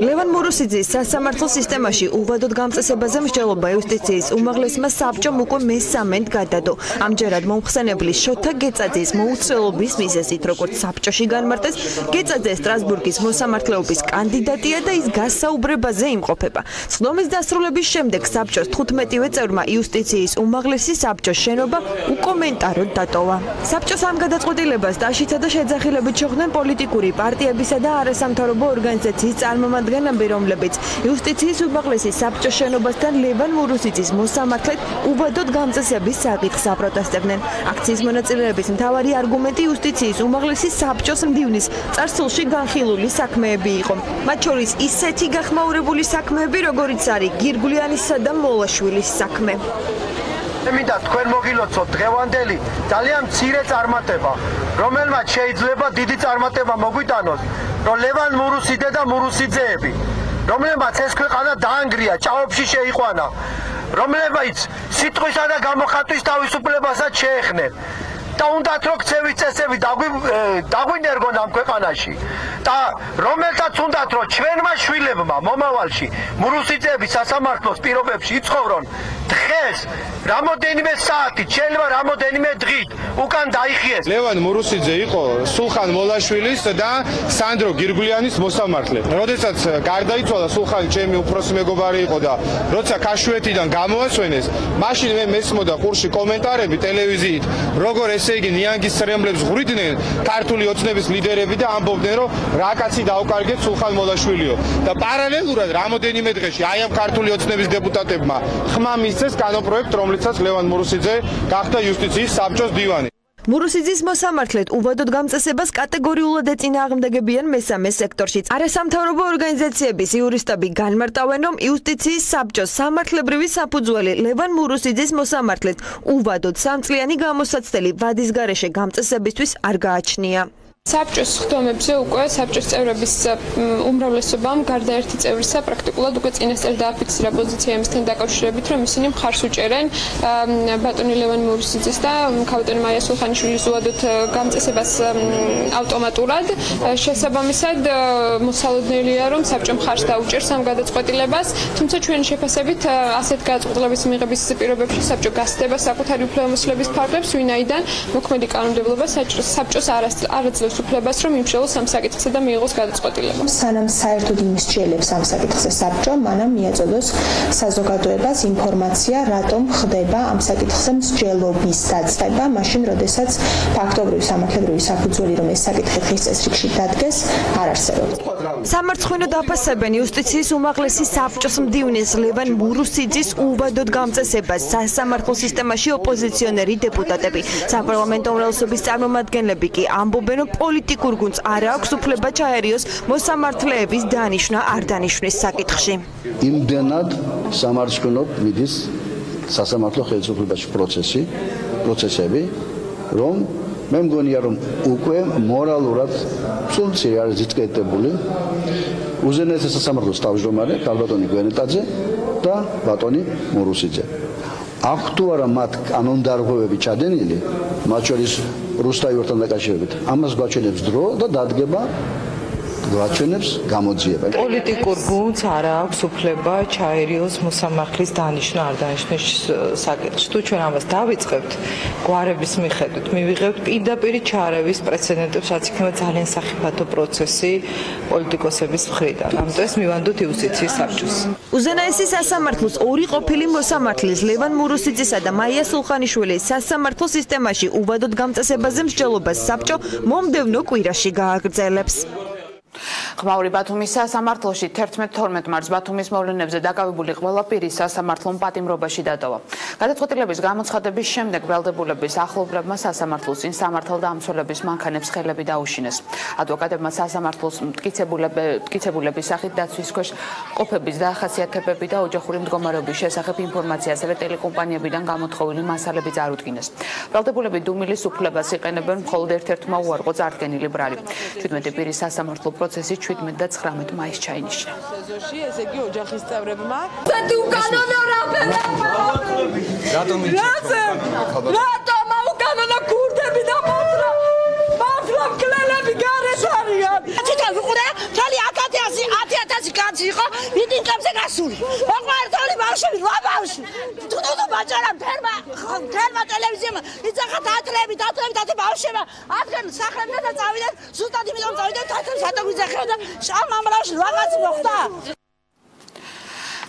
ლევან მურუსიძის სასამართლო სისტემაში უვადოდ გამწესებაზე მსჯელობა იუსტიციის უმაღლესმა საბჭომ უკვე მესამედ გადადო. ამჯერად მომხსენებლის შოთა გეწაძის მოუწვეობის მიზეზით, როგორც საბჭოში განმარტეს, გეწაძე სტრასბურგის მოსამართლეობის კანდიდატია და ის გასაუბრებაზე იმყოფება. სხდომის დასრულების შემდეგ საბჭოს 15-ვე წევრმა იუსტიციის უმაღლესი საბჭოს შენობა უკომენტაროდ დატოვა. საბჭოს ამ გადაწყვეტილებას დაშიცა და შეძახილებით შეხვდნენ პოლიტიკური პარტიებისა და არასამთავრობო ორგანიზაციების წარმომადგენლები, რომლებიც იუსტიციის უმაღლესი საბჭოს შენობასთან ლევან მურუსიძის მოსამართლედ უვადოდ გამწესების საკითხს აპროტესტებდნენ. აქციის მონაწილეების მთავარი არგუმენტი იუსტიციის უმაღლესი საბჭოს მდივნის წარსულში განხილული საქმეები იყო. მათ შორის ისეთი გახმაურებული საქმეები, როგორიც არის გირგვლიანისა და მოლაშვილის საქმე. მინდა თქვენ მოგილოცოთ დღევანდელი ძალიან მცირე წარმატება, რომელმაც შეიძლება დიდი წარმატება მოგვიტანოს, რომ ლევან მურუსიძე და მურუსიძეები, რომლებმაც ეს ქვეყანა დაანგრია, ჭაობში შეიყვანა, რომლებიც სიტყვისა და გამოხატვის თავისუფლებასაც შეეხნენ და უნდათ რომ ქცევის წესები დაგვინერგონ ამ ქვეყანაში და რომელთაც უნდათ რომ ჩვენმა შვილებმა მომავალში მურუსიძეების სასამართლოს პირობებში იცხოვრონ, დღეს რამოდენიმე საათით, შეიძლება რამოდენიმე დღით უკან დაიხიეს. ლევან მურუსიძე იყო სულხან მოლაშვილის და სანდრო გირგვლიანის მოსამართლე. როდესაც გარდაიცვალა სულხანი ჩემი უფროსი მეგობარი იყო და როცა ქაშვეთიდან გამოასვენეს, მაშინ მე მესმოდა ყურში კომენტარები ტელევიზიით, როგორ ესე იგი ნიანგის სრემლებს ღვრიდნენ ქართული ოცნების ლიდერები და ამბობდნენ, რომ რა კაცი დაუკარგეთ სულხან მოლაშვილიო. და პარალელურად რამოდენიმე დღეში აი ამ ქართული ოცნების დეპუტატებმა ხმა მისცეს კანონპროექტ, რომლითაც ლევან მურუსიძე გახდა იუსტიციის საბჭოს დივანი. მურუსიძის მოსამართლედ უვადოდ გამწესებას კატეგორიულად ეწინააღმდეგებიან მესამე სექტორში. არასამთავრობო ორგანიზაციების იურისტები განმარტავენ, რომ იუსტიციის საბჭოს სამართლებრივი საფუძველი ლევან მურუსიძის მოსამართლედ უვადოდ 3 წლიანი გამოსაცდელი ვადის გარეშე გამწესებისთვის არ გააჩნია. საბჭოს ხდომებზე უკვე საბჭოს წევრების უმრავლესობამ გარდა ერთი წევრისა პრაქტიკულად უკვე წინასწარ დააფიქსირა პოზიცია იმასთან დაკავშირებით, რომ ისინი მხარს უჭერენ ბატონი ლევან მურუსიძის და ქავტონი მაია სულხანიშვილის უადოთ გამწესებას ავტომატურად. შესაბამისად მოსალოდნელია, რომ საბჭო მხარს დაუჭერს ამ გადაწყვეტილებას, თუმცა ჩვენი შეფასებით ასეთ გადაწყვეტილების მიღების პირობებში საბჭო გასცდება საკუთარი უფლებამოსილების ფარგლებს, ვინაიდან მოქმედი კანონმდებლობა საბჭოს არაძლევს უფლებას, რომ იმშელოს ამ საკითხზე და მიიღოს გადაწყვეტილება. სანამ საერთოდ იმსჯელებს ამ საკითხზე საბჭო, მანამ მიაწოდოს საზოგადოებას ინფორმაცია, რატომ ხდება ამ საკითხზე მსჯელობის დაწყება, მაშინ, როდესაც ფაქტობრივი სამართლებრივი საფუძველი, რომ ეს საკითხი დღის წესრიგში დადგეს, არ არსებობს. სამარცხვინო დაფასებენ იუსტიციის უმაღლესი საბჭოს მდივნის ლევან მურუსიძის უვადოდ გამწესებას სასამართლო სისტემაში ოპოზიციონერი დეპუტატები, საპარლამენტო უმრავლესობის წარმომადგენლები კი ამბობენ, რომ პოლიტიკურ გუნდს არ აქვს უფლება ჩაერიოს მოსამართლეების დანიშვნა არ დანიშვნის საკითხში. იმდენად სამარცხვინოდ მიდის სასამართლო ხელისუფლებაში პროცესები, რომ მე მგონია, რომ უკვე მორალურად სულცი არის ძიტკეტებული უზენაესი სასამართლოს თავმჯდომარე ქალბატონი გვენეტაძე და ბატონი მურუსიძე. აქვს თუ არა მათ კანონდარღვევები ჩადენილი, მათ შორის რუსთავთან დაკავშირებით. ამას გვაჩვენებს დრო და დადგება გვაჩვენებს გამოძიება. პოლიტიკურ გუნდს არ აქვს უფლება ჩაერიოს მოსამართლის დანიშვნა არ დანიშნვის საკითხში. თუ ჩვენ ამას დავიწყებთ გვარების მიხედვით, მივიღებთ პირდაპირ ჩარევის პრეცედენტებს, რაც იქნება ძალიან სახიფათო პროცესი პოლიტიკოსების მხრიდან. ამიტომ ეს მივანდოთ იუსტიციის საბჭოს. უზენაესი სასამართლოს ორი ყოფილი მოსამართლის ლევან მურუსიძისა და მაია სულხანიშვილის სასამართლო სისტემაში უვადოდ გამწესებაზე მსჯელობას საბჭო მომდევნო კვირაში გააგრძელებს. ხმაური ბათუმის სასამართლოში 11-12 მარტს ბათუმის მოვლენებზე დაკავებული ყველა პირი სასამართლომ პატიმრობაში დატოვა. გადაწყვეტილების გამოცხადების შემდეგ ბრალდებულების ახლობლებმა სასამართლოს წინ სამართალდამცველების მანქანებს ხელები დაუშინეს. ადვოკატებმა სასამართლოს მტკიცებულების სახით დაცვის ქვეშ ყოფების დაახასიათებები და ოჯახური მდგომარეობის შესახებ ინფორმაცია, ასევე ტელეკომპანიებიდან გამოთხოვილი მასალები წარუდგინეს. ბრალდებულები დუმილის უფლებას იყენებენ მხოლოდ ერთ-ერთმა უარყო წარდგენილი ბრალი. 17 პირის სასამართლო პროცესი 17 და 19 მაისს ჩაინიშნა. სეზონში ესე იგი ოჯახის წევრებმა რატომ უკანონო ქურდები და მათლა მკვლელები გარეთ არიან. ჩიტან უყურე, თალი 10,000 კაცი იყო მიტინგებზე გასული. ოღონდ ბავშვები, რა ბავშვი. თუ ბაჭარა თერმა ტელევიზიამ იძახა თათრები ბავშვებმა ადგენ სახლებზე და წავიდნენ ზუსტად იმიტომ წავიდნენ თათრებს ატოგვიძახა და შამ ამრაში რაღაც მოხდა.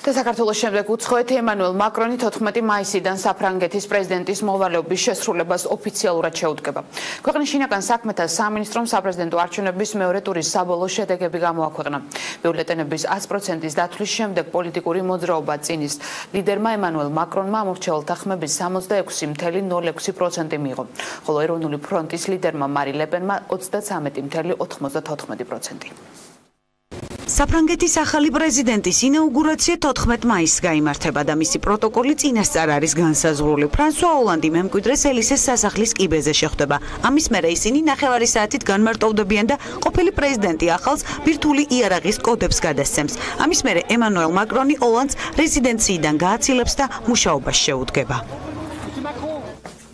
და საქართველოს შემდეგ უცხოეთი ემანუელ მაკრონი 14 მაისიდან საფრანგეთის პრეზიდენტის მოვალეობის შესრულებას ოფიციალურად შეუდგება. ქვეყნის შინაგან საქმეთა სამინისტრომ საპრეზიდენტო არჩევნების მეორე ტურის საბოლოო შედეგები გამოაქვეყნა. ბიულეტენების 100%-ის დათვლის შემდეგ პოლიტიკური მოძრაობა წინის ლიდერმა ემანუელ მაკრონმა ამორჩეულთა ხმების 66.06% მიიღო, ხოლო ეროვნული ფრონტის ლიდერმა მარი ლეპენმა 33.94%. საფრანგეთის ახალი პრეზიდენტის ინაუგურაცია 14 მაისს გაიმართება და მისი პროტოკოლი წინასწარ არის განსაზღვრული. ფრანსუა ოლანდი მემკვიდრეს ელისეს სასახლის კიბეზე შეხვდება. ამის მერე ისინი ნახევარი საათით განმარტოვდებიან და ყოფილი პრეზიდენტი ახალს ბირთვული იარაღის კოდებს გადასცემს. ამის მერე ემანუელ მაკრონი ოლანდს რეზიდენციიდან გააცილებს და მუშაობას შეუდგება.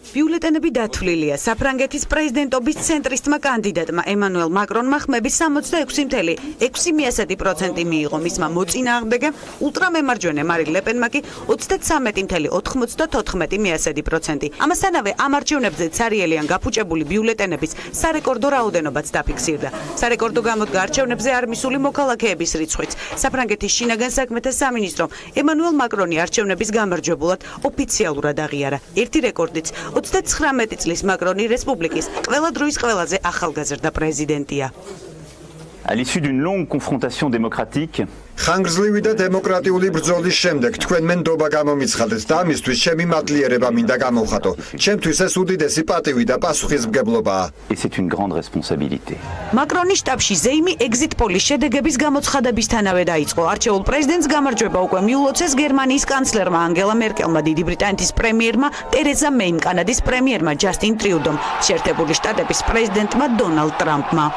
ბიულეტენები დათვლილია. საფრანგეთის პრეზიდენტობის ცენტრისტმა კანდიდატმა ემანუელ მაკრონმა ხმების 66.6% მიიღო. მისმა მოწინააღმდეგემ ულტრამემარჯვენე მარი ლეპენმა კი 33.94%. ამასთანავე ამ არჩევნებზე ცარიელიან გაფუჭებული ბიულეტენების სარეკორდო რაოდენობაც დაფიქსირდა. სარეკორდო გამოდგა არჩევნებზე არ მისული მოქალაქეების რიცხვიც. საფრანგეთის შინაგან საქმეთა სამინისტრომ ემანუელ მაკრონი არჩევნების გამარჯვებულად ოფიციალურად აღიარა. ერთი რეკორდიც 39 წლის მაკრონი რესპუბლიკის ყველა დროის ყველაზე ახალგაზრდა პრეზიდენტია. À l'issue d'une longue confrontation démocratique, ხანგრძლივი და დემოკრატიული ბრძოლის შემდეგ თქვენ მე ნდობა გამომიცხადეთ და ამისთვის ჩემი მადლიერება მინდა გამოვხატო. ჩემთვის ეს უდიდესი პატივი და პასუხისმგებლობაა. et c'est une grande responsabilité. მაკრონის შტაბში ზეიმი ეგზიტ პოლის შედეგების გამოცხადებისთანავე დაიწყო. არჩეულ პრეზიდენტს გამარჯვება უკვე მიულოცეს გერმანიის კანცლერმა ანგელა მერკელმა, დიდი ბრიტანეთის პრემიერმა ტერეზა მეიმ, კანადის პრემიერმა ჯასტინ ტრიუდომ, შეერთებული შტატების პრეზიდენტმა დონალდ ტრამპმა.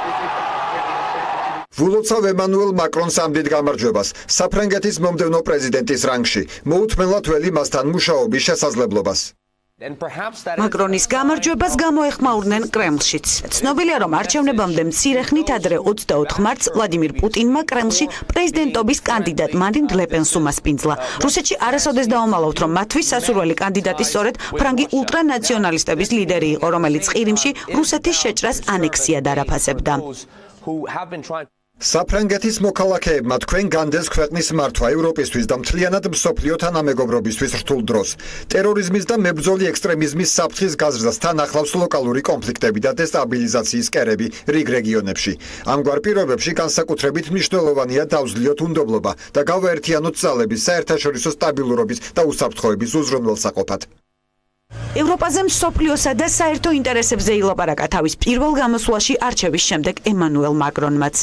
ვულოცავ ემანუელ მაკრონს ამდით გამარჯვებას საფრანგეთის მომდევნო პრეზიდენტის რანგში, მოუთმენლად ველი მასთან მუშაობის შესაძლებლობას. მაკრონის გამარჯვებას გამოეხმაურნენ კრემლშიც. ცნობილია, რომ არჩევნებამდე მცირე ხნით ადრე 24 მარტს ვლადიმირ პუტინმა კრემლში პრეზიდენტობის კანდიდატ მარინ ლე პენს უმასპინძლა. რუსეთში არასოდეს დაუმალავთ, რომ მათთვის სასურველი კანდიდატი სწორედ ფრანგი ულტრანაციონალისტების ლიდერი იყო, რომელიც ყირიმში რუსეთის შეჭრას ანექსიად არაფასებდა. საფრანგეთის მოქალაქეებმა თქვენ განდეს ქვეყნის მართვა ევროპისთვის და მთლიანად მსოფლიო თანამეგობრობისთვის რთულ დროს. ტერორიზმის და მებრძოლი ექსტრემიზმის საფრთხის გაზრდას თან ახლავს ლოკალური კონფლიქტები და დესტაბილიზაციის კერები რიგ რეგიონებში. ამგვარ პირობებში განსაკუთრებით მნიშვნელოვანია დავზლიოთ უნდობლობა და გავაერთიანოთ ძალები საერთაშორისო სტაბილურობის და უსაფრთხოების უზრუნველსაყოფად. ევროპაზე მსოფლიოსა და საერთო ინტერესებზე ილაპარაკა თავის პირველ გამოსვლაში არჩევის შემდეგ ემანუელ მაკრონმაც.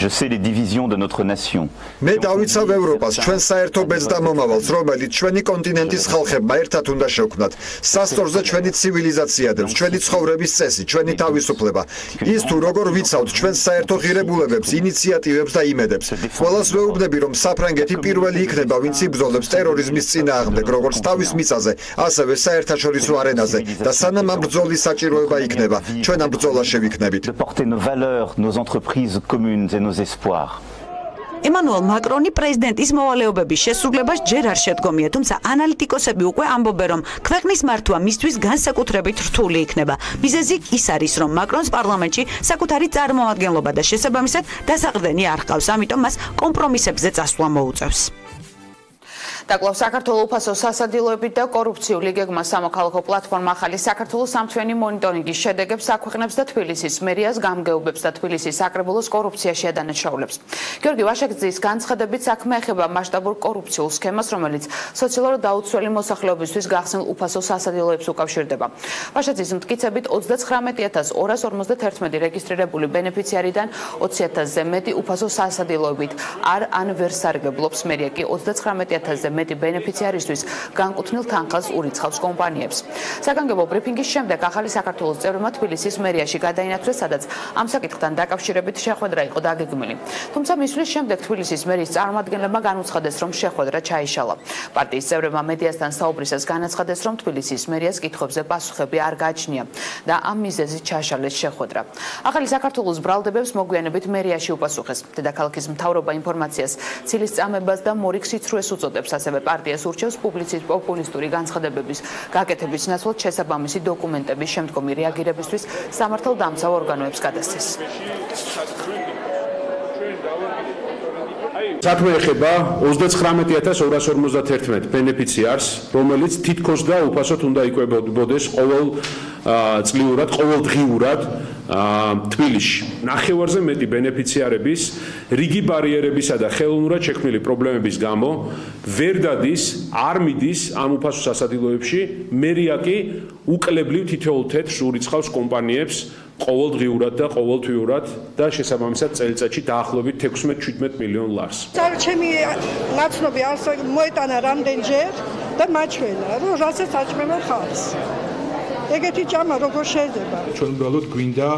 Je sais les divisions de notre nation. მე დავიცავ ევროპას, ჩვენ საერთო ბედს და მომავალს, რომელიც ჩვენი კონტინენტის ხალხებმა ერთად უნდა შევქმნათ. სასწორზე ჩვენი ცივილიზაცია დევს, ჩვენი ცხოვრების წესი, ჩვენი თავისუფლება. ის თუ როგორ ვიცავთ ჩვენ საერთო ღირებულებებს, ინიციატივებს და იმედებს. ყველას ვეუბნები, რომ საფრანგეთი პირველი იქნება, ვინც იბრძოლებს ტერორიზმის წინააღმდეგ, როგორც თავის მიწაზე, ასევე საერთაშორისო არენაზე და სანამ ამ ბრძოლის საჭიროება იქნება, ჩვენ ამ ბრძოლას შევიქნებით. De porter nos valeurs, nos entreprises communes et nos espoirs. ემანუელ მაკრონი პრეზიდენტის მოვალეობების შესრულებას ჯერ არ შედგომია, თუმცა ანალიტიკოსები უკვე ამბობენ, რომ ქვეყნის მართვა მისთვის განსაკუთრებით რთული იქნება. მიზეზი ის არის, რომ მაკრონს პარლამენტში საკუთარი წარმომადგენლობა და შესაბამისად დასაყრდენი არ ჰყავს, ამიტომ მას კომპრომისებზე წასვლა მოუწევს. დაკლავს საქართველოს უფასო სასადილოებით და კორუფციული გეგმა სამოქალაქო პლატფორმა ახალი საქართველოს სამთვიანი მონიტორინგის შედეგებს აქვეყნებს და თბილისის მერიას გამგეობებს და თბილისის საკრებულოს კორუფციაში ადანაშაულებს. გიორგი ვაშაკიძის განცხადებით საქმე ეხება მასშტაბურ კორუფციულ სქემას, რომელიც სოციალურად დაუცველი მოსახლეობისთვის გახსნილ უფასო სასადილოებს უკავშირდება. ვაშაკიძის მტკიცებით 39251 რეგისტრირებული ბენეფიციარიდან 20000-ზე მეტი უფასო სასადილოებით არ ვერ სარგებლობს. მერია კი 39000-ზე მეტი ბენეფიციარისთვის განკუთვნილ თანხას ურიცხავს კომპანიებს. საგანგებო ბრიფინგის შემდეგ ახალი საქართველოს წევრებმა თბილისის მერიაში გადაინაცვლეს, სადაც ამ საკითხთან დაკავშირებით შეხვედრა იყო დაგეგმილი. თუმცა მისვლის შემდეგ თბილისის მერიის წარმომადგენლებმა განუცხადეს, რომ შეხვედრა ჩაიშალა. პარტიის წევრებმა მედიასთან საუბრისას განაცხადეს, რომ თბილისის მერიას კითხვებზე პასუხები არ გააჩნია და ამ მიზეზით ჩაშალეს შეხვედრა. ახალი საქართველოს ბრალდებებს მოგვიანებით მერიაში უპასუხეს. დედაქალაქის მთავრობა ინფორმაციას ცილის წამებას და მორიგ სიცრუეს უწოდებს, ასევე პარტიას ურჩევს პოპულისტური განცხადებების გაკეთების ნაცვლად შესაბამისი დოკუმენტების შემდგომი რეაგირებისთვის სამართალდამცავ ორგანოებს გადასცეს. საქმე ეხება 39251 ბენეფიციარს, რომელიც თითქოს და უფასოდ უნდა იკვებებოდეს ყოველდღიურად თბილისში. ნახევარზე მეტი ბენეფიციარების რიგი ბარიერებისა და ხელოვნურად შექმნილი პრობლემების გამო ვერ დადის, არ მიდის ამ უფასო სასადილოებში, მერია კი უკლებლივ თითოეულ თეთრს ურიცხავს კომპანიებს ყოველდღიურად და ყოველთვიურად და შესაბამისად წელიწადში დაახლოებით 16-17 მილიონ ლარს. ჩემი ნაცნობი მოეტანა რამდენჯერ და მაჩვენა, რომ რასაც აჭმევა ხალხს. ეგეთი ჭამა როგორ შეიძლება? ჩვენ უბრალოდ გვინდა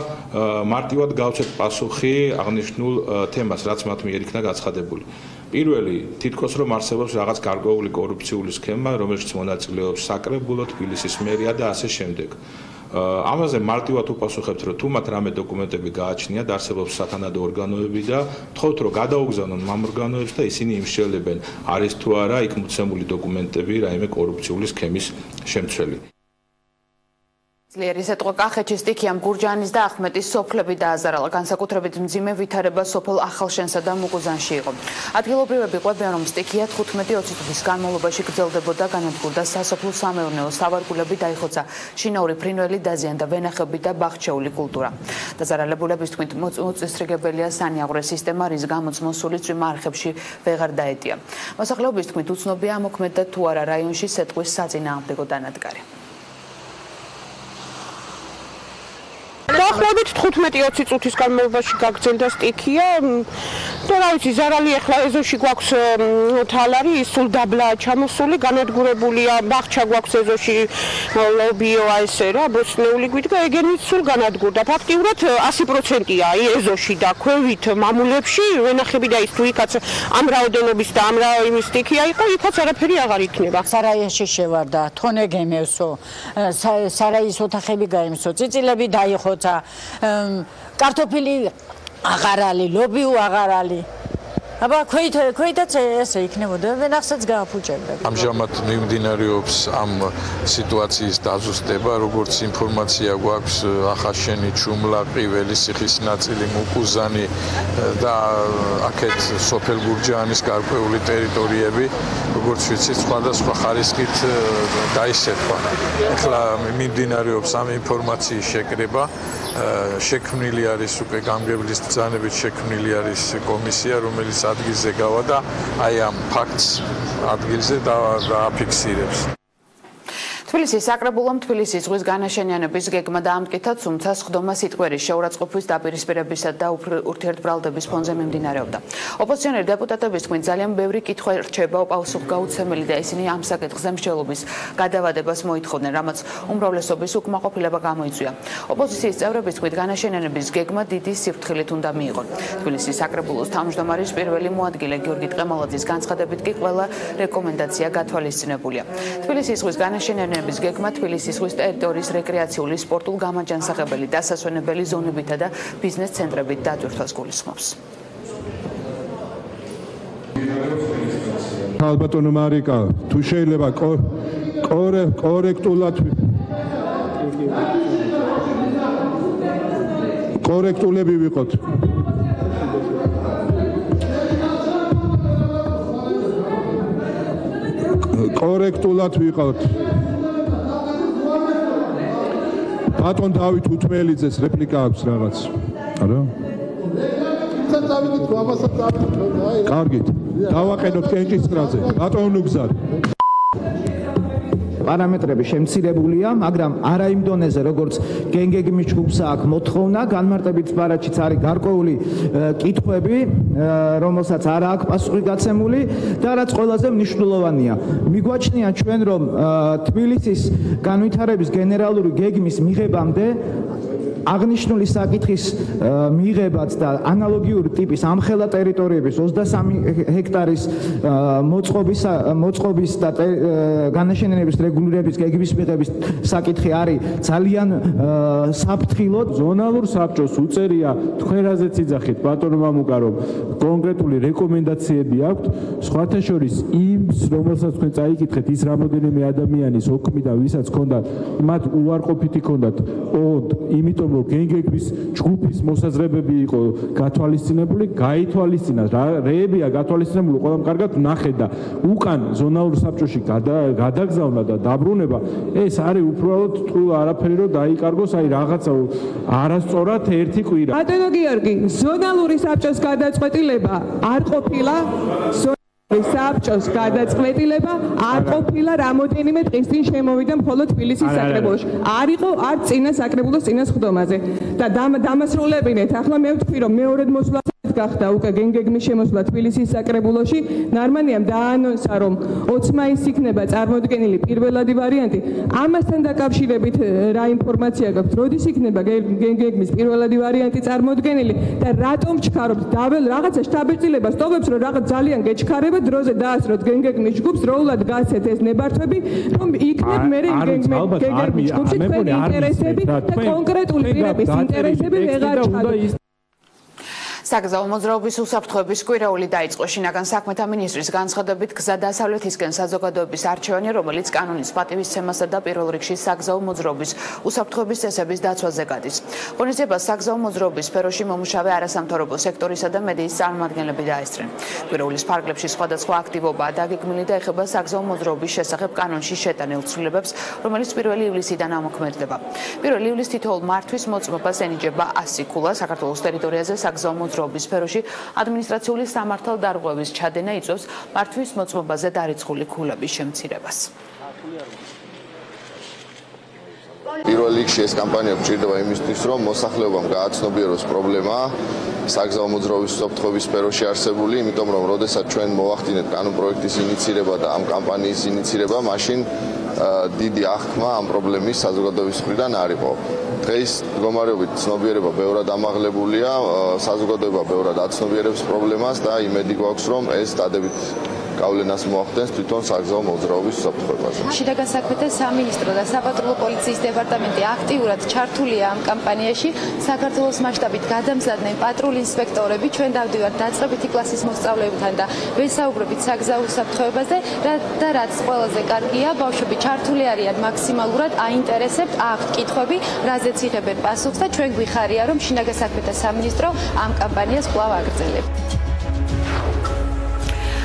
მარტივად გავცეთ პასუხი აღნიშნულ თემას, რაც მათ მიერ იქნა გაცხადებული. პირველი, თითქოს რომ არსებობს რაღაც გარკვეული კორუფციული სქემა, რომელშიც მონაწილეობს საკრებულო, თბილისის მერია და ასე შემდეგ. ამაზე მარტივად უპასუხებთ, რომ თუ მათ რამე დოკუმენტები გააჩნიათ, არსებობს სათანადო ორგანოები და თხოვთ, რომ გადაუგზავნონ ამ ორგანოებს და ისინი იმსჯელებენ, არის თუ არა იქ მოცემული დოკუმენტები რაიმე კორუფციული სქემის შემცველი. ძლიერი სიტყვა კახეთში სტიქიამ გურჯაანის და ახმეტის სოფლები დააზარალა. განსაკუთრებით მძიმე ვითარება სოფელ ახალშენსა და მუგუზანში იყო. ადგილობრივები ყვებიან, რომ სტიქია 15-20 წუთის განმავლობაში გრძელდებოდა, განადგურდა სასოფლო სამეურნეო სავარგულები, დაიხოცა შინაური ფრინველი, დაზიანდა ვენახები და ბაღჩეული კულტურა. დაზარალებულების თქმით, მოწესრიგებელია სანიაღვრე სისტემა, რის გამოც მოსული წვიმა არხებში ვეღარ დაეტია. მოსახლეობის თქმით, უცნობია ამოქმედდა თუ არა რაიონში სეტყვის საწინააღმდეგო დანადგარი. დაახლოებით 15-20 წუთის განმავლობაში გაგრძელდა სტიქია. რა ვიცი, ზარალი ახლა ეზოში გვაქვს თალარი, ის სულ დაბლაა ჩამოსული, განადგურებულია, ბაღჩა გვაქვს ეზოში, ლობიოა ესე რა, ბოსნეული გვიდგა, ეგენით სულ განადგურდა. ფაქტიურად 100%-ია ეზოში და ქვევით მამულებში, ვენახები და ის თუ იქაც ამ რაოდენობის და ამ რაიმის სტიქია იყო, იქაც არაფერი აღარ იქნება. სარაიაში შევარდა, თონე გემევსო, სარაის ოთახები გაემსო, წიწილები დაიხოცა, კარტოფილი აღარალი, ლობიუ აღარალი. აბა ქვეითაც ესე იქნებოდა, ვენახსაც გააფუჭებდა. ამჟამად მიმდინარეობს ამ სიტუაციის დაზუსტება, როგორც ინფორმაცია გვაქვს, ახალშენი, ჩუმლა, პირველი, ციხის ნაწილი, მუკუზანი და აქეთ სოფელ გურჯაანის გარკვეული ტერიტორიები, როგორც ვიცით, სხვადასხვა ხარისხით დაისერხვა. ახლა მიმდინარეობს ამ ინფორმაციის შეკრება. შექმნილი არის უკვე გამგებლის ბრძანებით შექმნილი არის კომისია, რომელიც ადგილზე გავა და აი ამ ფაქტს ადგილზე დააფიქსირებს. თბილისის საკრებულომ თბილისის ზღვის განაშენიანების გეგმა დაამტკიცა, თუმცა სხდომა სიტყვერის შეურაცხყოფის დაპირისპირებისა და ურთიერთბრალდების ფონზე მიმდინარეობდა. ოპოზიციონერი დეპუტატების თქმით, ძალიან ბევრი კითხვა რჩება პასუხგაუცემელი და ისინი ამ საკითხზე მსჯელობის გადავადებას მოითხოვდნენ, რამაც უმრავლესობის უკმაყოფილება გამოიწვია. ოპოზიციის წევრების თქმით, განაშენიანების გეგმა დიდი სიფრთხილით უნდა მიიღონ. თბილისის საკრებულოს თავმჯდომარის პირველი მოადგილე გიორგი ტყემალაძის განცხადებით კი ყველა რეკომენდაცია გათვალისწინებულია. თბილისის ზღვის განაშენიანების გეგმა თბილისის ზღვის ტერიტორიის რეკრეაციული, სპორტულ გამაჯანსაღებელი, დასასვენებელი ზონებითა და ბიზნეს ცენტრებით დატვირთვას გულისხმობს. ალბათონო მარიკა, თუ შეიძლება კორექტულები ვიყოთ. კორექტულად ვიყავთ. ბატონ დავით უთმელიძეს რეპლიკა აქვს რაღაც. არა? კარგით. დავაყენოთ კენჭისყრაზე. ბატონ ნუგზარ. პარამეტრები შემცირებულია, მაგრამ არა იმ დონეზე, როგორც გენგეგმის ჯგუფს აქვს მოთხოვნა, განმარტებით ბარათშიც არის გარკვეული კითხვები, რომელსაც არ აქვს პასუხი გაცემული და რაც ყველაზე მნიშვნელოვანია. მიგვაჩნია ჩვენ, რომ თბილისის განვითარების გენერალური გეგმის მიღებამდე აღნიშნული საკითხის მიღებაც და ანალოგიური ტიპის ამხელა ტერიტორიების 23 ჰექტარის მოწყობის და განაშენიანების რეგულირების გეგმის მიღების საკითხი არის ძალიან საფრთხილო. ზონალურ საბჭოს უწერია თქვენაზეც იძახით ბატონო მამუკა, რომ კონკრეტული რეკომენდაციები აქვთ, სხვათა შორის იმს, რომელსაც თქვენ წაიკითხეთ, ის რამოდენიმე ადამიანის ოქმი და ვისაც ჰქონდათ, მათ უარყოფითი ჰქონდათ ოდ, იმიტომ რომ გენგეგმის ჯგუფის მოსაზრებები იყო გათვალისწინებული, გაითვალისწინა, რეებია გათვალისწინებული, ყველამ კარგად ნახეთ და უკან ზონალურ საბჭოში გადაგზავნა და დაბრუნება, ეს არის უბრალოდ თუ არაფერი რომ დაიკარგოს, აი რაღაცა არასწორად ერთი კვირა. ბატონო გიორგი, ზონალური საბჭოს გადაწყვეტილება არ ყოფილა, საბჭოს გადაწყვეტილება არ ყოფილა, რამოდენიმე დღის წინ შემოვიდა მხოლოდ თბილისის საკრებულოში. არ იყო არც წინა საკრებულოს წინა სხდომაზე და დამასრულებინეთ. ახლა მე ვთქვი, რომ მეორედ მოსვლა გახდა უკვე გენგეგმის შემოსვლა თბილისის საკრებულოში. ნარმანიამ დაანონსა, რომ 20 მაისს იქნება წარმოდგენილი პირველადი ვარიანტი. ამასთან დაკავშირებით რა ინფორმაცია გაქვთ, როდის იქნება გენგეგმის პირველადი ვარიანტი წარმოდგენილი და რატომ ჩქარობთ რაღაცა შთაბეჭდილებას ტოვებს, რომ რაღაც ძალიან გეჩქარება, დროზე დაასროთ გენგეგმის ჯგუფს, როულად გასცეთ ეს ნებართვები, რომ იქნებ მე გენგეგმის ჯგუფში თქვენი ინტერესები და კონკრეტული პირების ინტერესები ვეღარ ჩადოთ. საგზაო მოძრაობის უსაფრთხოების კვირაული დაიწყო. შინაგან საქმეთა მინისტრის განცხადებით გზადასავლეთისკენ საზოგადოების არჩევანი, რომელიც კანონის პატივისცემასა და პირველ რიგში საგზაო მოძრაობის უსაფრთხოების წესების დაცვაზე გადის. ღონისძიებას საგზაო მოძრაობის სფეროში მომუშავე არასამთავრობო სექტორისა და მედიის წარმომადგენლები დაესწრნენ. კვირაულის ფარგლებში სხვადასხვა აქტივობაა დაგეგმილი და ეხება საგზაო მოძრაობის შესახებ კანონში შეტანილ ცვლილებებს, რომელიც 1 ივლისიდან ამოქმედდება. 1 ივლის თითოეულ მართვის მოწმობას ენიჭება 100 ქულა. საქართველოს ტერიტორიაზე საგზაო მოძრაობის სფეროში ადმინისტრაციული სამართალდარღვევის ჩადენა იწვევს მართვის მოწმობაზე დარიცხული ქულების შემცირებას. პირველ რიგში ეს კამპანია გვჭირდება იმისთვის, რომ მოსახლეობამ გააცნობიეროს პრობლემა საგზაო მოძრაობის უსაფრთხოების სფეროში არსებული, იმიტომ რომ როდესაც ჩვენ მოვახდინეთ კანონპროექტის ინიცირება და ამ კამპანიის ინიცირება, მაშინ დიდი აღქმა ამ პრობლემის საზოგადოების მხრიდან არ იყო. დღეს მდგომარეობით ცნობიერება ბევრად ამაღლებულია, საზოგადოება ბევრად აცნობიერებს პრობლემას და იმედი გვაქვს, რომ ეს დადებით გავლენას მოახდენს თვითონ საგზაო მოძრაობის უსაფრთხოებაზე. შინაგან საქმეთა სამინისტრო და საპატრულო პოლიციის დეპარტამენტი აქტიურად ჩართულია ამ კამპანიაში. საქართველოს მასშტაბით გადამზადდნენ პატრულ ინსპექტორები. ჩვენ დავდივართ დაწყებითი კლასის მოსწავლეებთან და ვესაუბრებით საგზაო უსაფრთხოებაზე და რაც ყველაზე კარგია, ბავშვები ჩართული არიან მაქსიმალურად, აინტერესებთ, აქვთ კითხვები, რაზეც იღებენ პასუხს და ჩვენ გვიხარია, რომ შინაგან საქმეთა სამინისტრო ამ კამპანიას კვლავ აგრძელებს.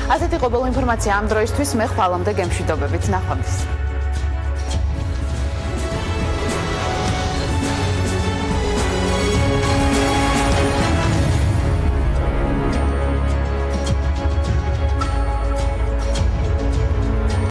ასეთი ყოველ ინფორმაცია ამ დროისთვის მე ხვალამდე გემშვიდობებით ნახვამდის.